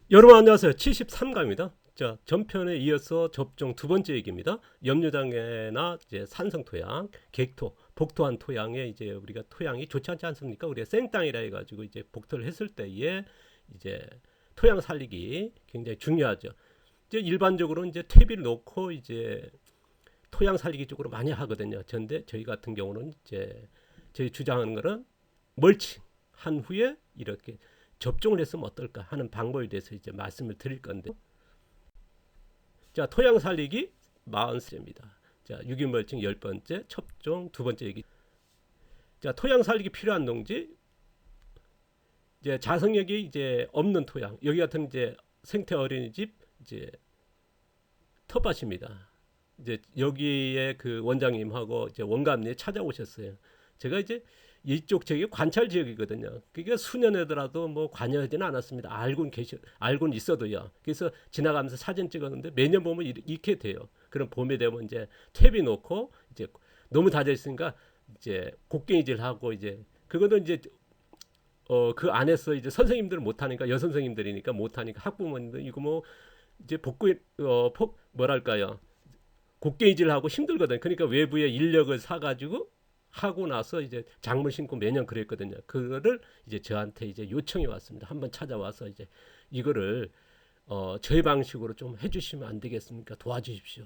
여러분 안녕하세요. 73강입니다. 자, 전편에 이어서 접종 두 번째 얘기입니다. 염류장애나 이제 산성 토양, 객토, 복토한 토양에 이제 우리가 토양이 좋지 않지 않습니까? 우리가 생땅이라 해가지고 이제 복토를 했을 때에 이제 토양 살리기 굉장히 중요하죠. 이제 일반적으로 이제 퇴비를 놓고 이제 토양 살리기 쪽으로 많이 하거든요. 그런데 저희 같은 경우는 이제 저희 주장하는 거는 멀칭 한 후에 이렇게 접종을 했으면 어떨까 하는 방법에 대해서 이제 말씀을 드릴 건데, 자, 토양 살리기 40세입니다. 자, 유기물칭 10번째, 첩종 두 번째 얘기. 자, 토양 살리기 필요한 농지, 이제 자생력이 이제 없는 토양, 여기 같은 이제 생태 어린이집 이제 텃밭입니다. 이제 여기에 그 원장님하고 이제 원감님이 찾아오셨어요. 제가 이제 이쪽 지역이 관찰 지역이거든요. 그게 수년에더라도 뭐 관여하지는 않았습니다. 알고는 있어도요. 그래서 지나가면서 사진 찍었는데 매년 보면 이렇게 돼요. 그럼 봄에 되면 이제 퇴비 놓고 이제 너무 다져 있으니까 이제 곡괭이질하고 이제 그거는 이제 그 안에서 이제 선생님들은 못하니까 여선생님들이니까 못하니까 학부모님들 이거 뭐 이제 복구 뭐랄까요, 곡괭이질하고 힘들거든. 그러니까 외부에 인력을 사가지고 하고 나서 이제 작물 심고 매년 그랬거든요. 그거를 이제 저한테 이제 요청이 왔습니다. 한번 찾아와서 이제 이거를 저희 방식으로 좀 해주시면 안 되겠습니까? 도와주십시오.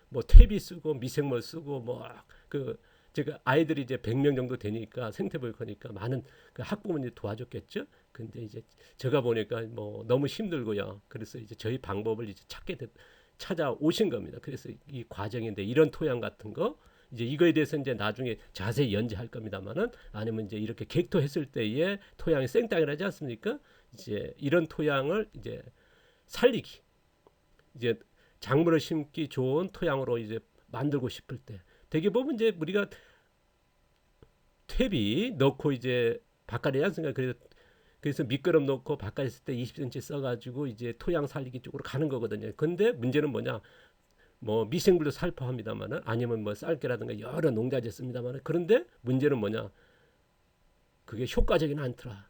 뭐 퇴비 쓰고 미생물 쓰고 뭐 그 제가 아이들이 이제 100명 정도 되니까 생태보육하니까 많은 그 학부모님이 도와줬겠죠. 근데 이제 제가 보니까 뭐 너무 힘들고요. 그래서 이제 저희 방법을 이제 찾아오신 겁니다. 그래서 이 과정인데 이런 토양 같은 거 이제 이거에 대해서 이제 나중에 자세히 연재할 겁니다만은, 아니면 이제 이렇게 객토했을 때의 토양이 생땅이라지 않습니까? 이제 이런 토양을 이제 살리기, 이제 작물을 심기 좋은 토양으로 이제 만들고 싶을 때 대개 보면 이제 우리가 퇴비 넣고 이제 바깥에 않습니까? 그래서 미끄럼 넣고 바깥에 있을 때 20cm 써가지고 이제 토양 살리기 쪽으로 가는 거거든요. 근데 문제는 뭐냐? 뭐 미생물도 살포합니다만은, 아니면 뭐 쌀개라든가 여러 농자재 씁니다만은, 그런데 문제는 뭐냐? 그게 효과적이는 않더라.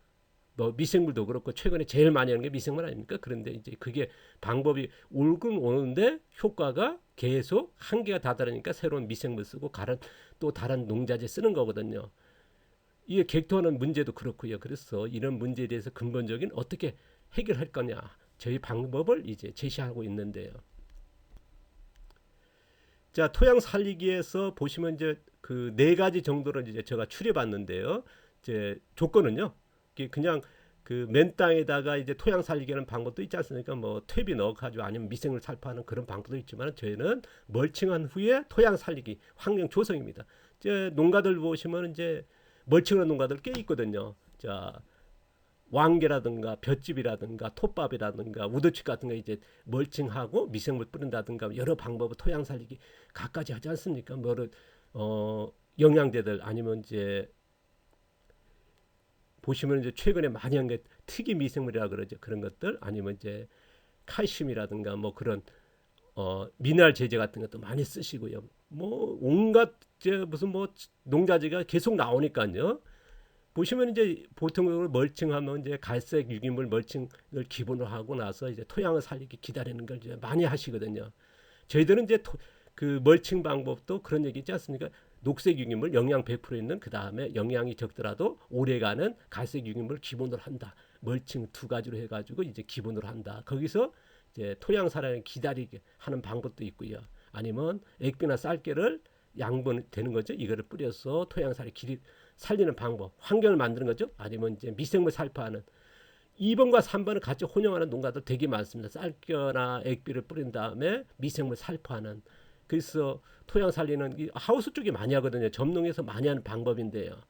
뭐 미생물도 그렇고 최근에 제일 많이 하는 게 미생물 아닙니까? 그런데 이제 그게 방법이 올군 오는데 효과가 계속 한계가 다다르니까 새로운 미생물 쓰고 또 다른 농자재 쓰는 거거든요. 이게 객토하는 문제도 그렇고요. 그래서 이런 문제에 대해서 근본적인 어떻게 해결할 거냐, 저희 방법을 이제 제시하고 있는데요. 자, 토양 살리기에서 보시면 이제 그 네 가지 정도로 이제 제가 추려봤는데요. 이제 조건은요, 그냥 그 맨 땅에다가 이제 토양 살리기하는 방법도 있지 않습니까? 뭐 퇴비 넣어가지고 아니면 미생물 살포하는 그런 방법도 있지만, 저희는 멀칭한 후에 토양 살리기, 환경 조성입니다. 이제 농가들 보시면 이제 멀칭한 농가들 꽤 있거든요. 자, 왕개라든가 볏짚이라든가 톱밥이라든가 우드칩 같은 거 이제 멀칭하고 미생물 뿌린다든가 여러 방법을 토양 살리기 갖가지 하지 않습니까? 뭐를 영양제들, 아니면 이제 보시면 이제 최근에 많이 한 게 특이 미생물이라 그러죠. 그런 것들, 아니면 이제 칼슘이라든가 뭐 그런 미네랄 제제 같은 것도 많이 쓰시고요. 뭐 온갖 무슨 뭐 농자재가 계속 나오니까요. 보시면 이제 보통적으로 멀칭하면 이제 갈색 유기물 멀칭을 기본으로 하고 나서 이제 토양을 살리기 기다리는 걸 이제 많이 하시거든요. 저희들은 이제 그 멀칭 방법도 그런 얘기 있지 않습니까? 녹색 유기물 영양 100% 있는, 그 다음에 영양이 적더라도 오래가는 갈색 유기물을 기본으로 한다. 멀칭 두 가지로 해가지고 이제 기본으로 한다. 거기서 이제 토양 사랑을 기다리게 하는 방법도 있고요. 아니면 액비나 쌀개를 양분되는 거죠. 이거를 뿌려서 토양 살리는 방법, 환경을 만드는 거죠. 아니면 이제 미생물 살포하는 2번과 3번을 같이 혼용하는 농가도 되게 많습니다. 쌀겨나 액비를 뿌린 다음에 미생물 살포하는. 그래서 토양 살리는 하우스 쪽이 많이 하거든요. 점농에서 많이 하는 방법인데요.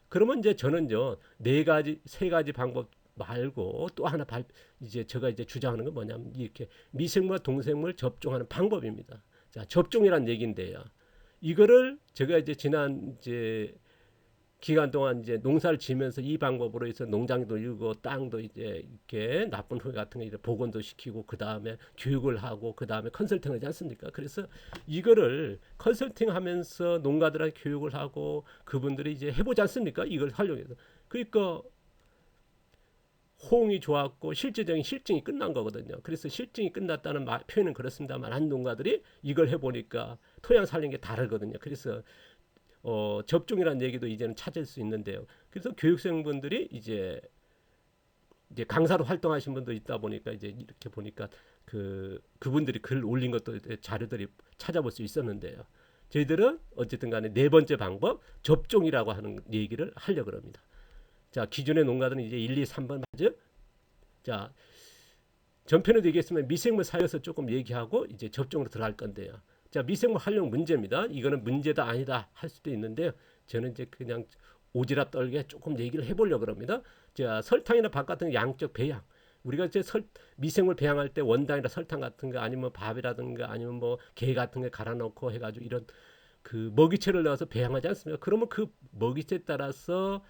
그러면 이제 저는요, 세 가지 방법 말고 또 하나 이제 제가 이제 주장하는 건 뭐냐면, 이렇게 미생물과 동생물 접종하는 방법입니다. 자, 접종이란 얘기인데요. 이거를 제가 이제 지난 이제 기간 동안 이제 농사를 지면서 이 방법으로 해서 농장도 일고 땅도 이제 이렇게 나쁜 흙 같은 거 이제 복원도 시키고, 그 다음에 교육을 하고, 그 다음에 컨설팅을 하지 않습니까? 그래서 이거를 컨설팅하면서 농가들한테 교육을 하고 그분들이 이제 해보지 않습니까? 이걸 활용해서. 그러니까 호응이 좋았고 실제적인 실증이 끝난 거거든요. 그래서 실증이 끝났다는 표현은 그렇습니다만 한 농가들이 이걸 해보니까 토양 살린 게 다르거든요. 그래서 접종이라는 얘기도 이제는 찾을 수 있는데요. 그래서 교육생분들이 이제 강사로 활동하신 분도 있다 보니까 이제 이렇게 보니까 그분들이 글 올린 것도 자료들이 찾아볼 수 있었는데요. 저희들은 어쨌든 간에 네 번째 방법 접종이라고 하는 얘기를 하려고 합니다. 자, 기존의 농가들은 이제 1, 2, 3번 맞죠? 자, 전편에도 얘기했으면 미생물 살려서 조금 얘기하고 이제 접종으로 들어갈 건데요. 자, 미생물 활용 문제입니다. 이거는 문제다 아니다 할 수도 있는데요. 저는 이제 그냥 오지랖 떨게 조금 얘기를 해보려고 합니다. 자, 설탕이나 밥 같은 양적 배양. 우리가 이제 미생물 배양할 때 원당이나 설탕 같은 거 아니면 밥이라든가 아니면 뭐 게 같은 거 갈아 넣고 해가지고 이런 그 먹이채를 넣어서 배양하지 않습니까? 그러면 그 먹이채에 따라서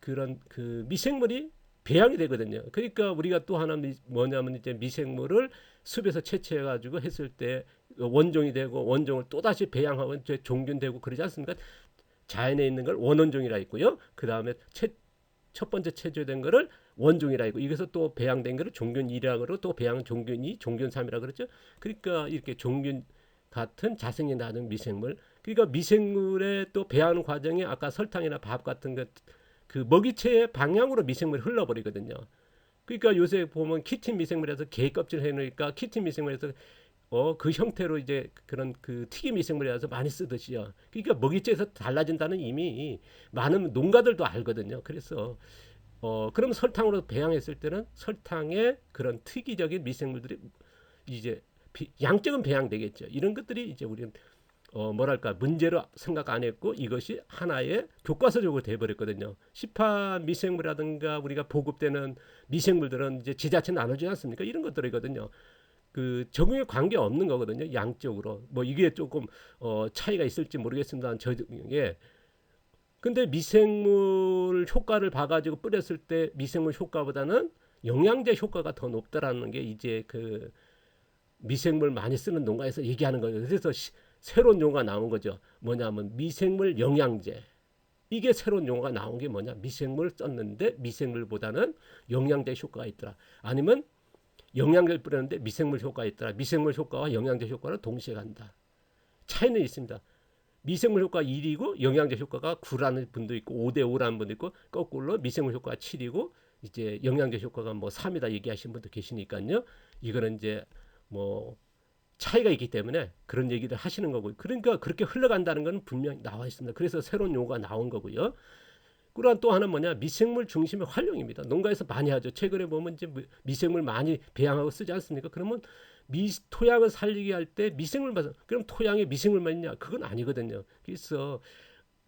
그런 그 미생물이 배양이 되거든요. 그러니까 우리가 또 하나 뭐냐면 이제 미생물을 숲에서 채취해가지고 했을 때 원종이 되고 원종을 또 다시 배양하면 이제 종균되고 그러지 않습니까? 자연에 있는 걸 원원종이라 있고요. 그 다음에 첫 번째 체조된 거를 원종이라 있고 이것서 또 배양된 거를 종균 2라고 또 배양 종균 2, 종균 3이라 그랬죠. 그러니까 이렇게 종균 같은 자생이 나는 미생물. 그러니까 미생물의 또 배양하는 과정에 아까 설탕이나 밥 같은 것 그 먹이채의 방향으로 미생물이 흘러버리거든요. 그러니까 요새 보면 키틴 미생물에서 게 껍질 해놓으니까 키틴 미생물에서 그 형태로 이제 그런 그 튀김 미생물이라서 많이 쓰듯이요. 그러니까 먹이채에서 달라진다는 이미 많은 농가들도 알거든요. 그래서 그럼 설탕으로 배양했을 때는 설탕의 그런 특이적인 미생물들이 이제 양적은 배양되겠죠. 이런 것들이 이제 우리는 뭐랄까 문제로 생각 안 했고 이것이 하나의 교과서적으로 돼버렸거든요. 시판 미생물이라든가 우리가 보급되는 미생물들은 이제 지자체 나눠주지 않습니까? 이런 것들이거든요. 그 적용에 관계 없는 거거든요. 양적으로 뭐 이게 조금 차이가 있을지 모르겠습니다. 저게 근데 미생물 효과를 봐가지고 뿌렸을 때 미생물 효과보다는 영양제 효과가 더 높다라는 게 이제 그 미생물 많이 쓰는 농가에서 얘기하는 거예요. 그래서 새로운 용어가 나온 거죠. 뭐냐면 미생물 영양제. 이게 새로운 용어가 나온 게 뭐냐? 미생물 썼는데 미생물보다는 영양제 효과가 있더라. 아니면 영양제를 뿌렸는데 미생물 효과가 있더라. 미생물 효과와 영양제 효과는 동시에 간다. 차이는 있습니다. 미생물 효과가 1이고 영양제 효과가 9라는 분도 있고 5대5라는 분도 있고 거꾸로 미생물 효과가 7이고 이제 영양제 효과가 뭐 3이다 얘기하시는 분도 계시니까요. 이거는 이제 뭐 차이가 있기 때문에 그런 얘기를 하시는 거고요. 그러니까 그렇게 흘러간다는 건 분명히 나와 있습니다. 그래서 새로운 용어가 나온 거고요. 그러한 또 하나 뭐냐 미생물 중심의 활용입니다. 농가에서 많이 하죠. 최근에 보면 이제 미생물 많이 배양하고 쓰지 않습니까? 그러면 토양을 살리게 할 때 미생물만 그럼 토양에 미생물만 있냐? 그건 아니거든요. 그래서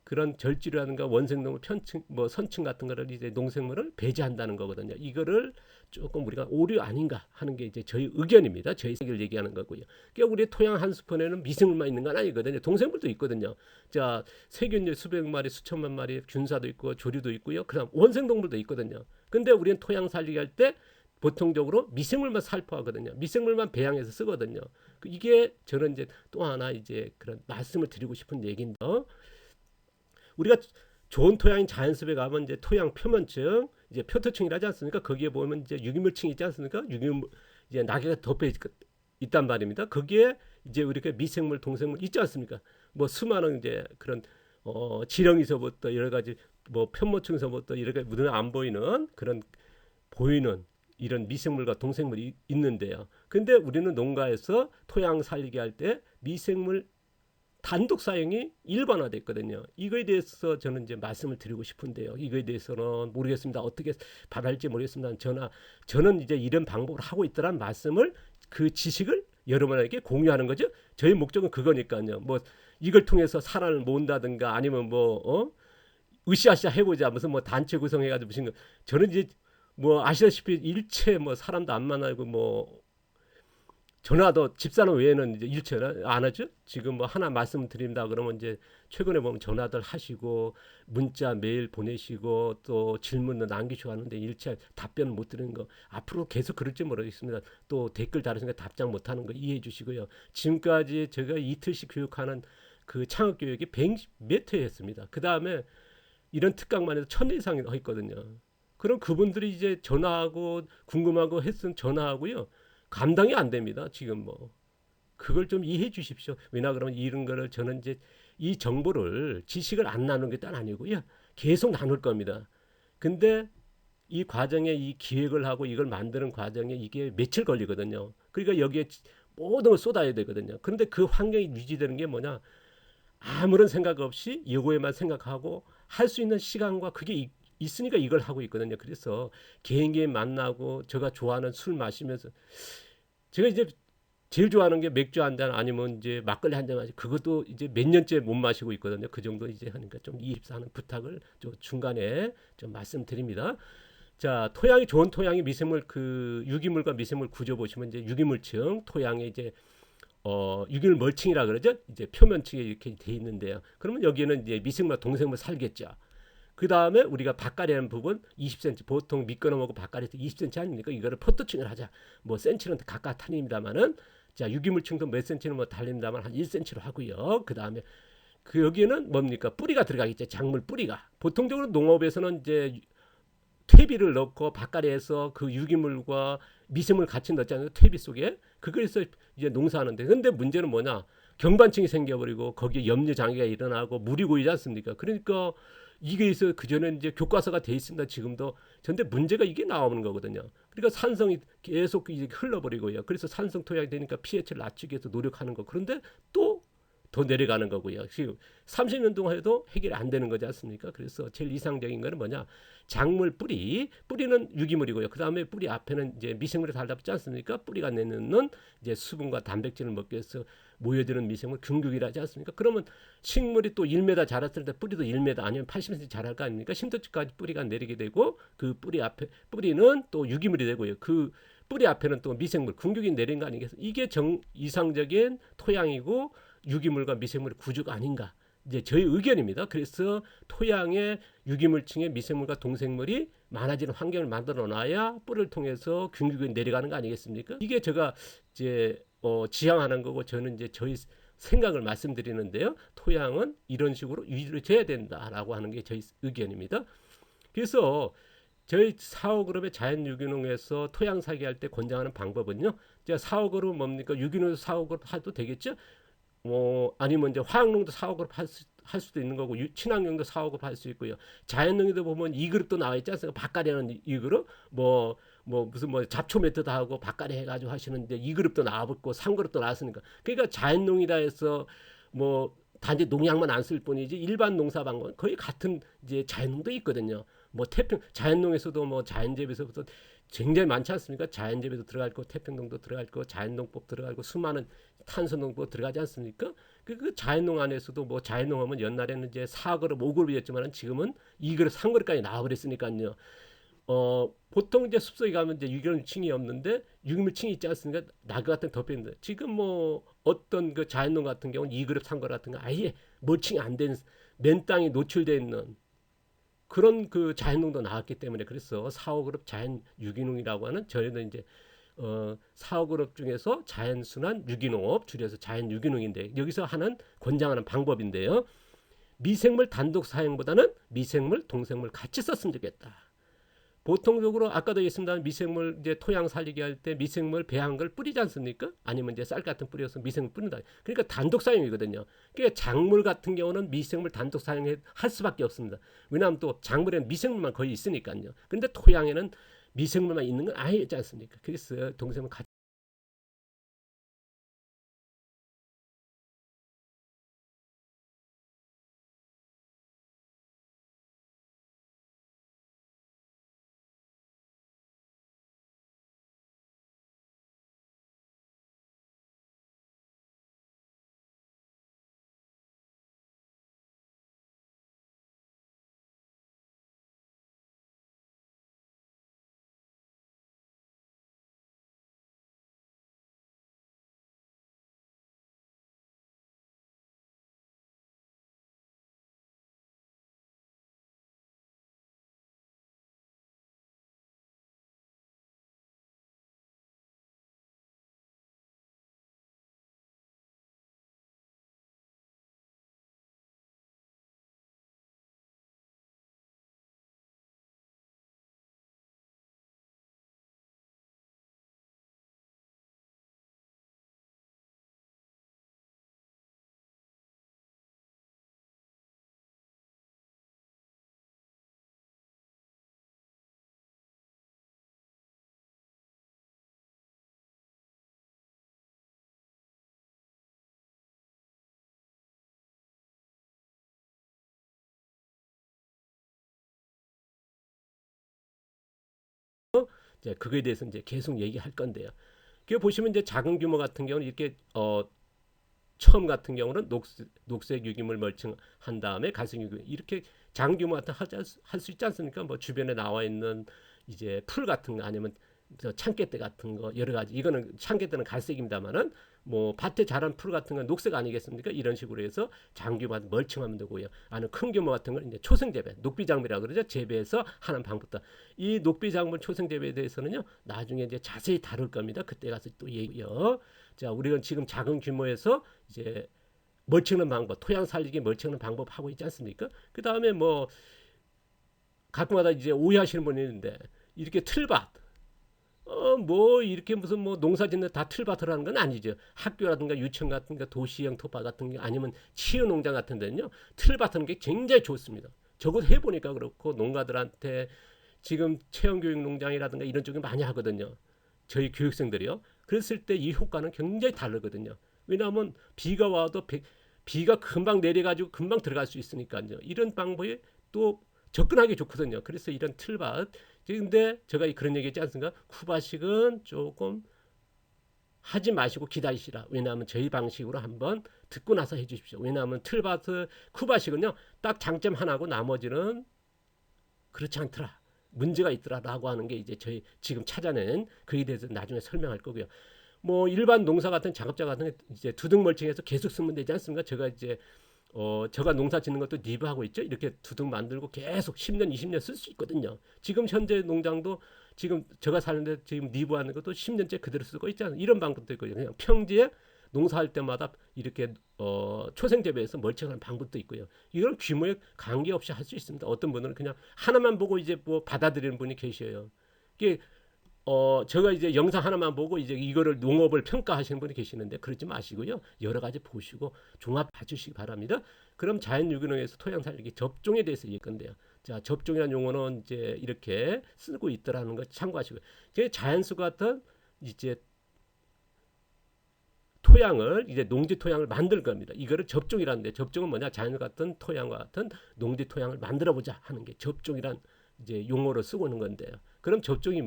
그런 절지류라든가 원생동물 편층 뭐 선층 같은 거를 이제 농생물을 배제한다는 거거든요. 이거를 조금 우리가 오류 아닌가 하는 게 이제 저희 의견입니다. 저희 생각을 얘기하는 거고요. 그러니까 우리 토양 한 스푼에는 미생물만 있는 건 아니거든요. 동생물도 있거든요. 자, 세균 수백 마리, 수천만 마리 균사도 있고 조류도 있고요. 그다음 원생동물도 있거든요. 근데 우리는 토양 살리기 할 때 보통적으로 미생물만 살포하거든요. 미생물만 배양해서 쓰거든요. 이게 저는 이제 또 하나 이제 그런 말씀을 드리고 싶은 얘기인데 우리가 좋은 토양인 자연숲에 가면 이제 토양 표면층, 이제 표토층이라지 않습니까? 거기에 보면 이제 유기물층이 있지 않습니까? 유기물 이제 낙엽이 덮여 있단 말입니다. 거기에 이제 우리가 미생물, 동생물 있지 않습니까? 뭐 수많은 이제 그런 지렁이서부터 여러 가지 뭐 편모층서부터 여러 가지 눈에 안 보이는 그런 보이는 이런 미생물과 동생물이 있는데요. 근데 우리는 농가에서 토양 살리게 할 때 미생물 단독 사용이 일반화됐거든요. 이거에 대해서 저는 이제 말씀을 드리고 싶은데요. 이거에 대해서는 모르겠습니다. 어떻게 받아들일지 모르겠습니다. 저는 이제 이런 방법을 하고 있다는 말씀을 그 지식을 여러분에게 공유하는 거죠. 저희 목적은 그거니까요. 뭐 이걸 통해서 사람을 모은다든가 아니면 뭐 으쌰으쌰 해보자 무슨 뭐 단체 구성해가지고 무슨 거 저는 이제 뭐 아시다시피 일체 뭐 사람도 안 만나고 뭐 전화도 집사람 외에는 이제 일체는 안 하죠. 지금 뭐 하나 말씀드린다 그러면 이제 최근에 보면 전화들 하시고 문자 메일 보내시고 또 질문도 남기시고 하는데 일체 답변 못 드리는 거 앞으로 계속 그럴지 모르겠습니다. 또 댓글 달으시니까 답장 못 하는 거 이해해 주시고요. 지금까지 제가 이틀씩 교육하는 그 창업 교육이 100몇 회 했습니다. 그 다음에 이런 특강만 해도 1000회 이상 했거든요. 그럼 그분들이 이제 전화하고 궁금하고 했으면 전화하고요. 감당이 안 됩니다. 지금 뭐 그걸 좀 이해해 주십시오. 왜냐 그러면 이런 거를 저는 이제 이 정보를 지식을 안 나누는 게 딴 아니고요. 계속 나눌 겁니다. 근데 이 과정에 이 기획을 하고 이걸 만드는 과정에 이게 며칠 걸리거든요. 그러니까 여기에 모든 걸 쏟아야 되거든요. 그런데 그 환경이 유지되는 게 뭐냐? 아무런 생각 없이 요거에만 생각하고 할 수 있는 시간과 그게 있으니까 이걸 하고 있거든요. 그래서 개인끼리 만나고 제가 좋아하는 술 마시면서 제가 이제 제일 좋아하는 게 맥주 한 잔 아니면 이제 막걸리 한 잔 마시 그것도 이제 몇 년째 못 마시고 있거든요. 그 정도 이제 하니까 좀 이입사하는 부탁을 좀 중간에 좀 말씀드립니다. 자, 토양이 좋은 토양이 미생물 그 유기물과 미생물 구조 보시면 이제 유기물층 토양에 이제 유기물 멀칭이라 그러죠. 이제 표면층에 이렇게 돼 있는데요. 그러면 여기에는 이제 미생물과 동생물 살겠죠. 그 다음에 우리가 밭가리하는 부분 20cm 보통 미끄러 먹고 밭가리에서 20cm 아닙니까? 이거를 포토층을 하자. 뭐 센치는 각각 틀립니다만은 자 유기물층도 몇 센치는 뭐 달립니다만 한 1cm로 하고요. 그 다음에 그 여기에는 뭡니까 뿌리가 들어가겠죠. 작물 뿌리가 보통적으로 농업에서는 이제 퇴비를 넣고 밭가리에서 그 유기물과 미생물 같이 넣잖아요. 퇴비 속에 그거에서 이제 농사하는데 근데 문제는 뭐냐 경반층이 생겨버리고 거기에 염류 장애가 일어나고 물이 고이지 않습니까? 그러니까 이게 있어 그 전에 이제 교과서가 돼 있습니다. 지금도 근데 문제가 이게 나오는 거거든요. 그러니까 산성이 계속 이제 흘러버리고요. 그래서 산성 토양이 되니까 pH를 낮추기 위해서 노력하는 거. 그런데 또 더 내려가는 거고요. 지금 30년 동안 해도 해결이 안 되는 거지 않습니까? 그래서 제일 이상적인 거는 뭐냐? 작물 뿌리는 유기물이고요. 그 다음에 뿌리 앞에는 이제 미생물이 달라붙지 않습니까? 뿌리가 내는 이제 수분과 단백질을 먹기 위해서 모여드는 미생물 균극이라 하지 않습니까? 그러면 식물이 또 1m 자랐을 때 뿌리도 1m 아니면 80cm 자랄 거 아닙니까? 10cm까지 뿌리가 내리게 되고 그 뿌리 앞에 뿌리는 또 유기물이 되고요. 그 뿌리 앞에는 또 미생물 균극이 내린 거 아니겠어요? 이게 이상적인 토양이고 유기물과 미생물의 구조가 아닌가? 이제 저희 의견입니다. 그래서 토양에 유기물층에 미생물과 동생물이 많아지는 환경을 만들어 놔야 뿌리를 통해서 균균이 내려가는 거 아니겠습니까? 이게 제가 이제 지향하는 거고 저는 이제 저희 생각을 말씀드리는데요. 토양은 이런 식으로 유지돼야 된다라고 하는 게 저희 의견입니다. 그래서 저희 사업그룹의 자연유기농에서 토양 사기할 때 권장하는 방법은요. 제가 사업그룹 뭡니까? 유기농 사업그룹 해도 되겠죠? 아니면 이제 화학농도 사업을 할 수도 있는 거고 친환경도 사업을 할 수 있고요. 자연농에도 보면 이 그룹도 나와 있지 않습니까? 밭가리하는 이 그룹 무슨 뭐 잡초 메터드 하고 밭가리 해가지고 하시는데 이 그룹도 나왔고 3그룹도 나왔으니까 그러니까 자연농이다 해서 뭐 단지 농약만 안 쓸 뿐이지 일반 농사 방법 거의 같은 이제 자연농도 있거든요. 뭐 태평 자연농에서도 뭐 자연재배에서부터 굉장히 많지 않습니까? 자연재배도 들어갈 거, 태평농도 들어갈 거, 자연농법 들어갈 거, 수많은 탄소농법 들어가지 않습니까? 그 자연농 안에서도 뭐 자연농하면 옛날에는 이제 4그룹, 5그룹이었지만 지금은 2그룹, 3그룹까지 나와버렸으니까요. 보통 이제 숲속에 가면 이제 유기물층이 없는데 유기물층이 있지 않습니까? 나그 같은 덮여있는데 지금 뭐 어떤 그 자연농 같은 경우는 2그룹, 3그룹 같은 거 아예 멀칭이 안 된 맨 땅에 노출되어 있는 그런 그 자연농도 나왔기 때문에 그래서 4, 5그룹 자연 유기농이라고 하는 저희는 이제 4, 5그룹 중에서 자연순환 유기농업 줄여서 자연 유기농인데 여기서 하는 권장하는 방법인데요. 미생물 단독 사용보다는 미생물, 동생물 같이 썼으면 좋겠다. 보통적으로 아까도 얘기했습니다. 미생물 이제 토양 살리기 할 때 미생물 배한 걸 뿌리지 않습니까? 아니면 이제 쌀 같은 뿌려서 미생물 뿌린다. 그러니까 단독 사용이거든요. 그러니까 작물 같은 경우는 미생물 단독 사용할 수밖에 없습니다. 왜냐하면 또 작물에는 미생물만 거의 있으니까요. 근데 토양에는 미생물만 있는 건 아예 있지 않습니까? 그래서 동생물 같이 이제 그거에 대해서 이제 계속 얘기할 건데요. 그 보시면 이제 작은 규모 같은 경우는 이렇게 처음 같은 경우는 녹색 유기물 멀칭한 다음에 갈색 유기물 이렇게 작은 규모 같은 할 수 있지 않습니까? 뭐 주변에 나와 있는 이제 풀 같은 거 아니면 참깨대 같은 거 여러 가지 이거는 참깨대는 갈색입니다만은 뭐 밭에 자란 풀 같은 건 녹색 아니겠습니까? 이런 식으로 해서 작은 규모 멀칭하면 되고요. 아니면 큰 규모 같은 건 이제 초생 재배, 녹비 작물이라고 그러죠. 재배해서 하는 방법도 이 녹비 작물 초생 재배에 대해서는요 나중에 이제 자세히 다룰 겁니다. 그때 가서 또 얘기요. 자, 우리가 지금 작은 규모에서 이제 멀칭하는 방법, 토양 살리기 멀칭하는 방법 하고 있지 않습니까? 그 다음에 뭐 가끔마다 이제 오해하시는 분이 있는데 이렇게 틀밭 뭐 이렇게 무슨 뭐 농사 짓는 다 틀밭을 하는 건 아니죠. 학교라든가 유치원 같은 거 도시형 텃밭 같은 게 아니면 치유 농장 같은 데는요. 틀밭 하는 게 굉장히 좋습니다. 저도 해 보니까 그렇고 농가들한테 지금 체험 교육 농장이라든가 이런 쪽에 많이 하거든요. 저희 교육생들이요. 그랬을 때 이 효과는 굉장히 다르거든요. 왜냐하면 비가 와도 비가 금방 내려가지고 금방 들어갈 수 있으니까요. 이런 방법이 또 접근하기 좋거든요. 그래서 이런 틀밭. 근데 제가 그런 얘기 했지 않습니까? 쿠바식은 조금 하지 마시고 기다리시라. 왜냐하면 저희 방식으로 한번 듣고 나서 해주십시오. 왜냐하면 틀밭 쿠바식은요. 딱 장점 하나고 나머지는 그렇지 않더라. 문제가 있더라라고 하는 게 이제 저희 지금 찾아낸 그에 대해서 나중에 설명할 거고요. 뭐 일반 농사 같은 작업자 같은 게 이제 두둑 멀칭해서 계속 쓰면 되지 않습니까? 제가 이제 제가 농사 짓는 것도 리뷰하고 있죠. 이렇게 두둑 만들고 계속 10년, 20년 쓸 수 있거든요. 지금 현재 농장도 지금 제가 사는데 지금 리뷰하는 것도 10년째 그대로 쓰고 있잖아요. 이런 방법도 있고요. 그냥 평지에 농사할 때마다 이렇게 초생 재배해서 멀칭하는 방법도 있고요. 이건 규모에 관계없이 할 수 있습니다. 어떤 분들은 그냥 하나만 보고 이제 뭐 받아들이는 분이 계셔요. 이게 제가 이제 영상 하나만 보고 이제 이거를 농업을 평가하시는 분이 계시는데 그러지 마시고요. 여러 가지 보시고 종합 봐주시기 바랍니다. 그럼 자연유기농에서 토양 살리기 접종에 대해서 얘기할 건데요. 자, 접종이라는 용어는 이제 이렇게 쓰고 있더라는 거 참고하시고요. 자연수 같은 이제 토양을 이제 농지 토양을 만들 겁니다. 이거를 접종이라는데 접종은 뭐냐? 자연 같은 토양과 같은 농지 토양을 만들어 보자 하는 게 접종이란 이제 용어로 쓰고 있는 건데요. 그럼 접종이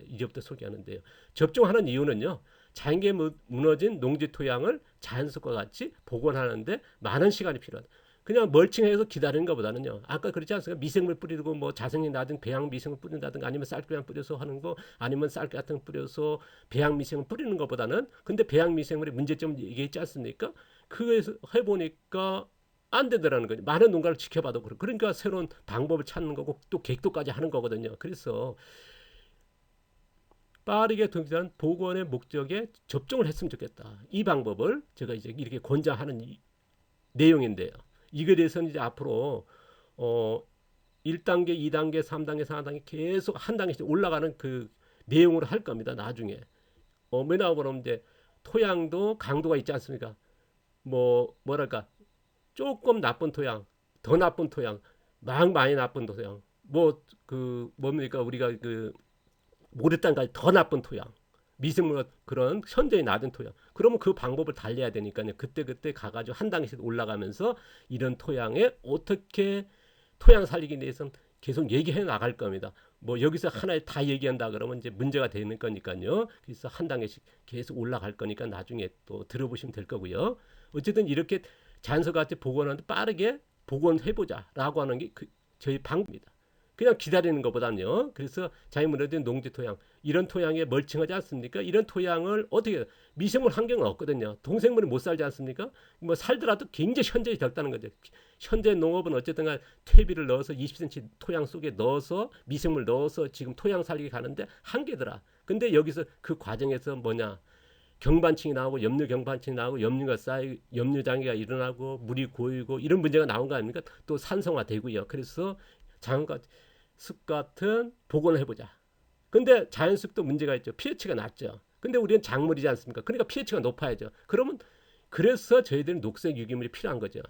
이제부터 소개하는데요. 접종하는 이유는요. 자연계에 무너진 농지 토양을 자연석과 같이 복원하는데 많은 시간이 필요하다. 그냥 멀칭해서 기다리는 것보다는요. 아까 그렇지 않습니까? 미생물 뿌리고 뭐 자생이 나든 배양 미생물 뿌린다든가 아니면 쌀그냥 뿌려서 하는 거 아니면 쌀 같은 거 뿌려서 배양 미생물 뿌리는 것보다는 근데 배양 미생물의 문제점 얘기했지 않습니까? 그거에서 해보니까 안 되더라는 거죠. 많은 농가를 지켜봐도 그렇고 그러니까 새로운 방법을 찾는 거고 또 객도까지 하는 거거든요. 그래서 빠르게 등장한 복원의 목적에 접종을 했으면 좋겠다. 이 방법을 제가 이제 이렇게 권장하는 내용인데요. 이거에 대해서는 이제 앞으로 1단계, 2단계, 3단계, 4단계 계속 한 단계씩 올라가는 그 내용으로 할 겁니다. 나중에. 뭐냐고 그러면 이제 토양도 강도가 있지 않습니까? 뭐랄까 조금 나쁜 토양, 더 나쁜 토양, 막 많이 나쁜 토양, 뭡니까 우리가 그 모래땅까지 더 나쁜 토양, 미생물 그런 현저히 낮은 토양. 그러면 그 방법을 달려야 되니까요. 그때 가가지고 한 단계씩 올라가면서 이런 토양에 어떻게 토양 살리기 위해서는 계속 얘기해 나갈 겁니다. 뭐 여기서 하나에 다 얘기한다 그러면 이제 문제가 되는 거니까요. 그래서 한 단계씩 계속 올라갈 거니까 나중에 또 들어보시면 될 거고요. 어쨌든 이렇게 자연석같이 복원하는데 빠르게 복원해보자라고 하는 게 저희 방법입니다. 그냥 기다리는 것보다는요. 그래서 자연무너진 농지 토양 이런 토양에 멀칭하지 않습니까? 이런 토양을 어떻게 미생물 환경은 없거든요. 동생물이 못 살지 않습니까? 뭐 살더라도 굉장히 현저히 적다는 거죠. 현재 농업은 어쨌든 퇴비를 넣어서 20cm 토양 속에 넣어서 미생물 넣어서 지금 토양 살리기 가는데 한계더라. 근데 여기서 그 과정에서 뭐냐? 경반층이 나오고 염류 경반층이 나오고 염류가 쌓이고 염류장애가 일어나고 물이 고이고 이런 문제가 나온 거 아닙니까? 또 산성화되고요. 그래서 자연습 같은 복원을 해보자. 근데 자연습도 문제가 있죠. pH가 낮죠. 근데 우리는 작물이지 않습니까? 그러니까 pH가 높아야죠. 그래서 저희들은 녹색 유기물이 필요한 거죠.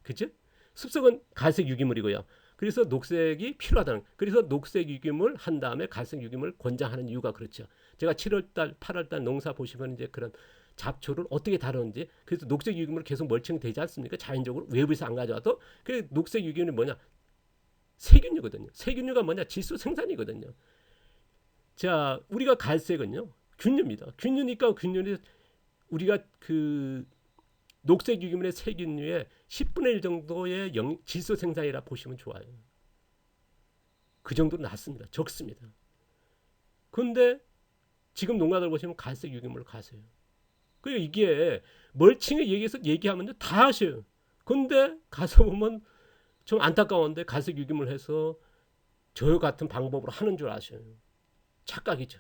그죠? 습석은 갈색 유기물이고요. 그래서 녹색이 필요하다는. 그래서 녹색 유기물 한 다음에 갈색 유기물 권장하는 이유가 그렇죠. 제가 7월달, 8월달 농사 보시면 이제 그런 잡초를 어떻게 다루는지. 그래서 녹색 유기물 계속 멀칭되지 않습니까? 자연적으로 외부에서 안 가져와도. 그 녹색 유기물이 뭐냐? 세균류거든요. 세균류가 뭐냐? 질소 생산이거든요. 자, 우리가 갈색은요, 균류입니다. 균류니까 균류는 우리가 그 녹색 유기물의 세균류의 10분의 1 정도의 질소 생산이라 보시면 좋아요. 그 정도로 낮습니다. 적습니다. 근데 지금 농가들 보시면 갈색 유기물을 가세요. 그리고 이게 멀칭에 얘기하면 다 하셔요. 근데 가서 보면 좀 안타까운데 갈색 유기물 해서 저 같은 방법으로 하는 줄 아셔요. 착각이죠.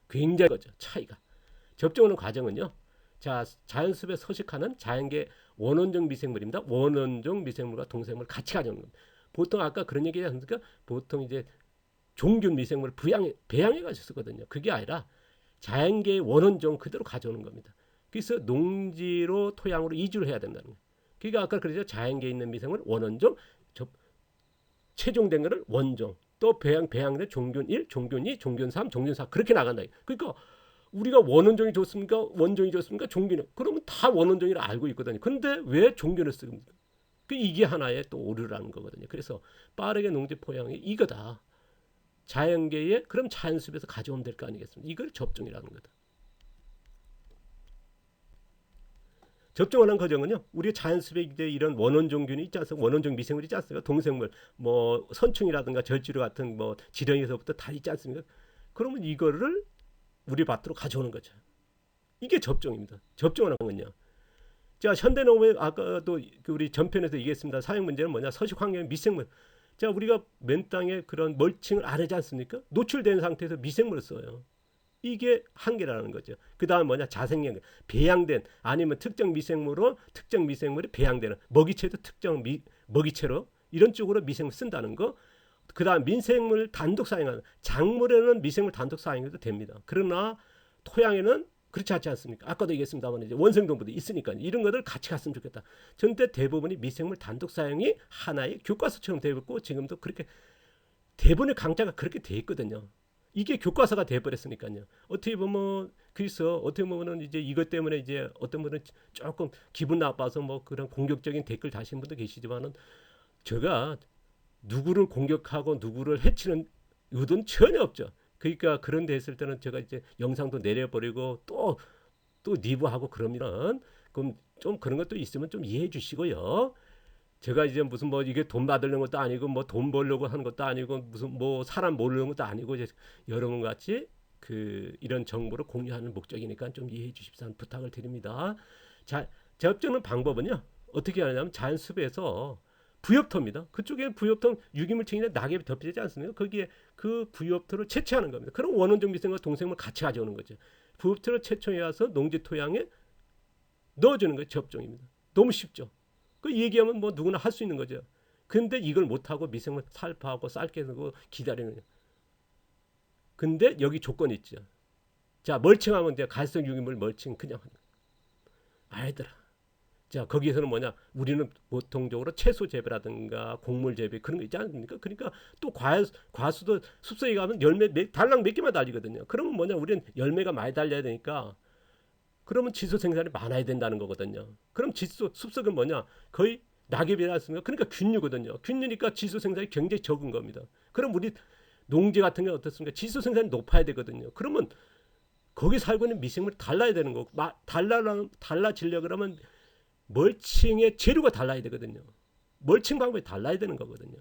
굉장히 거죠. 차이가. 접종하는 과정은요. 자, 자연숲에 서식하는 자연계 원원종 미생물입니다. 원원종 미생물과 동생물 같이 가져오는 겁니다. 보통 아까 그런 얘기 하셨으니까 보통 이제 종균 미생물을 배양해 가지고 쓰거든요. 그게 아니라 자연계의 원원종 그대로 가져오는 겁니다. 그래서 농지로 토양으로 이주를 해야 된다는 거예요. 그러니까 아까 그랬죠. 자연계에 있는 미생물 원원종, 최종된 거를 원종, 또 배양된 종균 1, 종균 2, 종균 3, 종균 4 그렇게 나간다. 그러니까 우리가 원원종이 좋습니까? 원종이 좋습니까? 종균이. 그러면 다 원원종이라 알고 있거든요. 근데 왜 종균을 씁니까? 이게 하나의 또 오류라는 거거든요. 그래서 빠르게 농지 포양이 이거다. 자연계에 그럼 자연숲에서 가져오면 될 거 아니겠습니까? 이걸 접종이라는 거다. 접종하는 과정은요. 우리 자연숲에 이제 이런 원원종균이 있지 않습니까? 원원종 미생물이 있지 않습니까? 동생물, 뭐 선충이라든가 절지류 같은 뭐 지렁이에서부터 다 있지 않습니까? 그러면 이거를 우리 밭으로 가져오는 거죠. 이게 접종입니다. 접종하는 건요. 자, 현대농업의 아까도 우리 전편에서 얘기했습니다. 사용 문제는 뭐냐? 서식 환경의 미생물. 자, 우리가 맨 땅에 그런 멀칭을 안 하지 않습니까? 노출된 상태에서 미생물을 써요. 이게 한계라는 거죠. 그 다음 뭐냐? 자생경, 배양된 아니면 특정 미생물이 배양되는 먹이채도 특정 먹이채로 이런 쪽으로 미생물 쓴다는 거. 그 다음 미생물 단독 사용하는 작물에는 미생물 단독 사용해도 됩니다. 그러나 토양에는 그렇지 않습니까? 아까도 얘기했습니다만 이제 원생동부도 있으니까 이런 것들 같이 갔으면 좋겠다. 전대 대부분이 미생물 단독 사용이 하나의 교과서처럼 되어 있고 지금도 그렇게 대부분의 강좌가 그렇게 돼 있거든요. 이게 교과서가 돼 버렸으니까요. 어떻게 보면 그래서 어떻게 보면은 이제 이것 때문에 이제 어떤 분은 조금 기분 나빠서 뭐 그런 공격적인 댓글 다시는 분도 계시지만은 제가 누구를 공격하고 누구를 해치는 의도는 전혀 없죠. 그러니까 그런 데 했을 때는 제가 이제 영상도 내려버리고 또 리뷰하고 그러면 그럼 좀 그런 것도 있으면 좀 이해해 주시고요. 제가 이제 무슨 뭐 이게 돈 받으려는 것도 아니고 뭐 돈 벌려고 하는 것도 아니고 무슨 뭐 사람 모르는 것도 아니고 이제 여러분 같이 그 이런 정보를 공유하는 목적이니까 좀 이해해 주십사 부탁을 드립니다. 자, 접종하는 방법은요. 어떻게 하냐면 자연숲에서 부엽토입니다. 그쪽에 부엽토 유기물층이나 낙엽이 덮여지지 않습니까? 거기에 그 부엽토를 채취하는 겁니다. 그럼 원원종 미생물과 동생물 같이 가져오는 거죠. 부엽토를 채취해 와서 농지 토양에 넣어주는 거예요. 접종입니다. 너무 쉽죠. 그 얘기하면 뭐 누구나 할 수 있는 거죠. 근데 이걸 못하고 미생물 살포하고 쌀게 하고 기다리는 거예요. 근데 여기 조건이 있죠. 자, 멀칭하면 이제 갈색 유기물 멀칭 그냥 하는 거예요. 아이들아. 자, 거기에서는 뭐냐? 우리는 보통적으로 채소 재배라든가 곡물 재배 그런 거 있지 않습니까? 그러니까 또 과수도 숲속에 가면 달랑 몇 개만 달리거든요. 그러면 뭐냐? 우리는 열매가 많이 달려야 되니까 그러면 지수 생산이 많아야 된다는 거거든요. 그럼 숲속은 뭐냐? 거의 낙엽이라 했습니까? 그러니까 균류거든요. 균류니까 지수 생산이 굉장히 적은 겁니다. 그럼 우리 농지 같은 게 어떻습니까? 지수 생산이 높아야 되거든요. 그러면 거기 살고 있는 미생물이 달라야 되는 거고 달라지려 그러면 멀칭의 재료가 달라야 되거든요. 멀칭 방법이 달라야 되는 거거든요.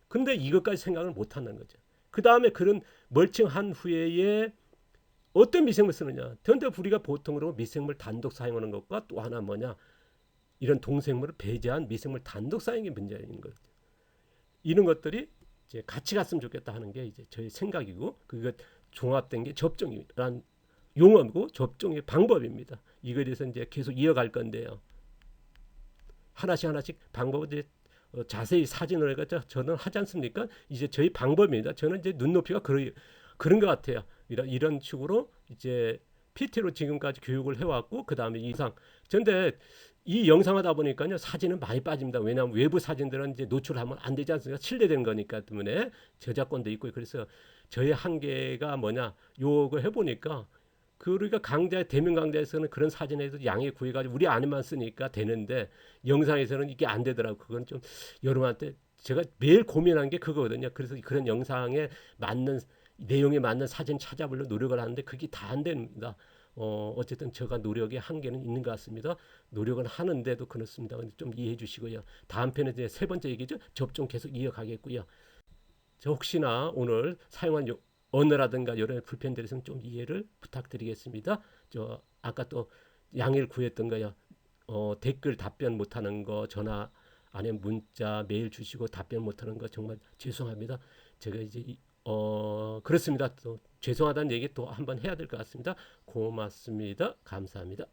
근데 이것까지 생각을 못 한다는 거죠. 그 다음에 그런 멀칭한 후에 어떤 미생물 쓰느냐. 그런데 우리가 보통으로 미생물 단독 사용하는 것과 또 하나 뭐냐. 이런 동생물을 배제한 미생물 단독 사용이 문제인 거죠. 이런 것들이 이제 같이 갔으면 좋겠다 하는 게 이제 저희 생각이고 그것 종합된 게 접종이란 용어고 접종의 방법입니다. 이거에 대해서 이제 계속 이어갈 건데요. 하나씩 방법을 이제 자세히 사진을 해가지고 저는 하지 않습니까? 이제 저희 방법입니다. 저는 이제 눈높이가 그런 것 같아요. 이런 식으로 이제 PT로 지금까지 교육을 해왔고 그 다음에 이상. 그런데 이 영상하다 보니까요 사진은 많이 빠집니다. 왜냐하면 외부 사진들은 이제 노출하면 안 되지 않습니까? 침해되는 거니까 때문에 저작권도 있고 그래서 저의 한계가 뭐냐 요거 해보니까 그러니까 대면 강좌에서는 그런 사진에서 양해 구해가지고 우리 안에만 쓰니까 되는데 영상에서는 이게 안 되더라고. 그건 좀 여러분한테 제가 매일 고민한 게 그거거든요. 그래서 그런 영상에 맞는 내용에 맞는 사진 찾아보려 노력을 하는데 그게 다 안 됩니다. 어쨌든 제가 노력의 한계는 있는 것 같습니다. 노력은 하는데도 그렇습니다. 근데 좀 이해해 주시고요. 다음 편에 이제 세 번째 얘기죠. 접종 계속 이어가겠고요. 저 혹시나 오늘 사용한 언어라든가 여러 불편들에 서는 좀 이해를 부탁드리겠습니다. 저 아까 또 양해를 구했던 거요. 댓글 답변 못하는 거, 전화 아니면 문자, 메일 주시고 답변 못하는 거 정말 죄송합니다. 제가 이제 그렇습니다. 또 죄송하다는 얘기 또 한번 해야 될 것 같습니다. 고맙습니다. 감사합니다.